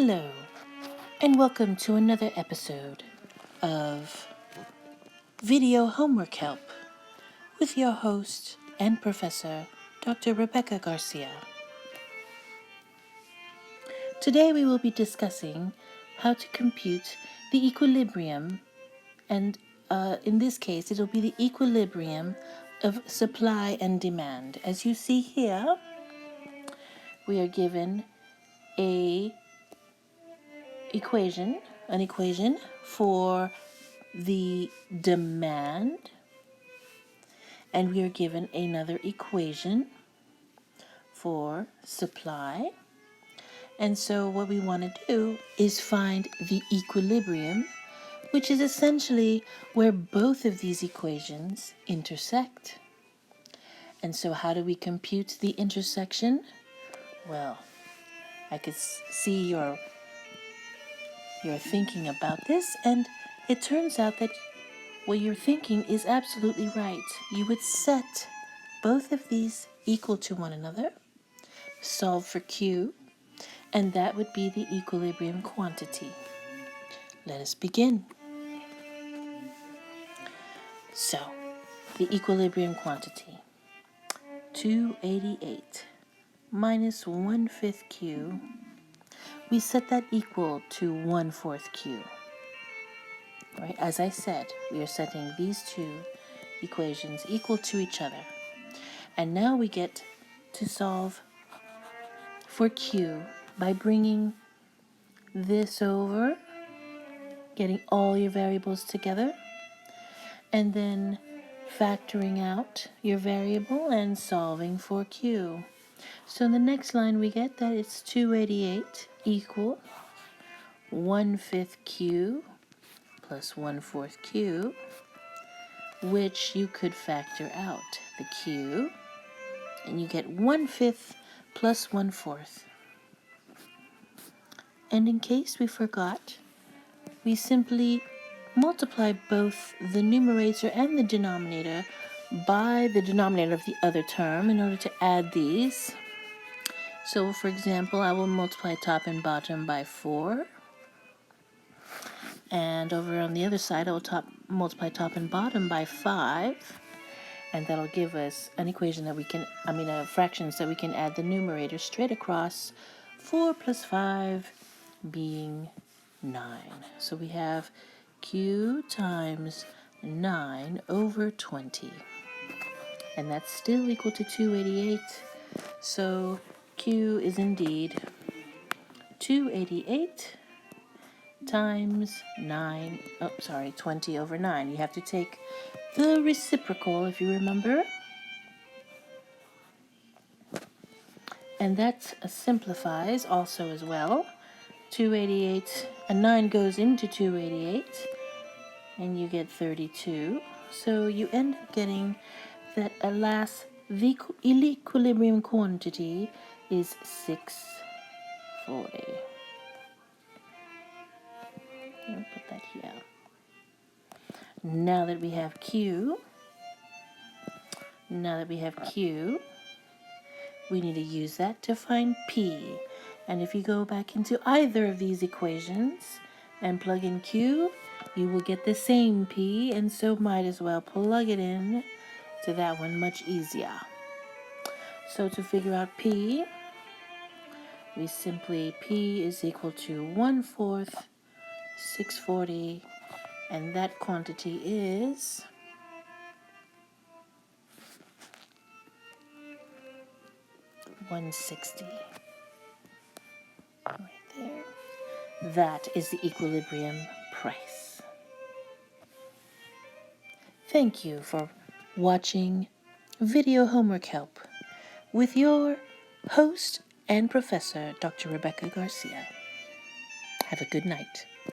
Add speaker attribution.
Speaker 1: Hello, and welcome to another episode of Video Homework Help with your host and professor, Dr. Rebecca Garcia. Today we will be discussing how to compute the equilibrium, and in this case it will be the equilibrium of supply and demand. As you see here, we are given an equation for the demand, and we are given another equation for supply. And so what we want to do is find the equilibrium, which is essentially where both of these equations intersect. And so how do we compute the intersection? Well, I could see you're thinking about this, and it turns out that what you're thinking is absolutely right. You would set both of these equal to one another, solve for Q, and that would be the equilibrium quantity. Let us begin. So, the equilibrium quantity, 288 minus 1/5 Q, we set that equal to 1/4 Q. Right? As I said, we are setting these two equations equal to each other. And now we get to solve for Q by bringing this over, getting all your variables together, and then factoring out your variable and solving for Q. So in the next line we get that it's 288 equal 1/5 Q plus 1/4 Q, which you could factor out the Q, and you get 1/5 plus 1/4. And in case we forgot, we simply multiply both the numerator and the denominator by the denominator of the other term in order to add these. So for example, I will multiply top and bottom by 4. And over on the other side, I will multiply top and bottom by 5. And that'll give us an equation that fractions that we can add the numerator straight across. 4 plus 5 being 9. So we have Q times 9 over 20. And that's still equal to 288. So Q is indeed 288 times 20 over 9. You have to take the reciprocal, if you remember. And that simplifies also as well. 288, and 9 goes into 288, and you get 32. So you end up getting that, alas, the equilibrium quantity is 640. I'll put that here. Now that we have Q, we need to use that to find P. And if you go back into either of these equations and plug in Q, you will get the same P, and so might as well plug it in to that one much easier. So to figure out P, P is equal to 1/4 640, and that quantity is 160. Right there. That is the equilibrium price. Thank you for watching Video Homework Help with your host and professor, Dr. Rebecca Garcia. Have a good night.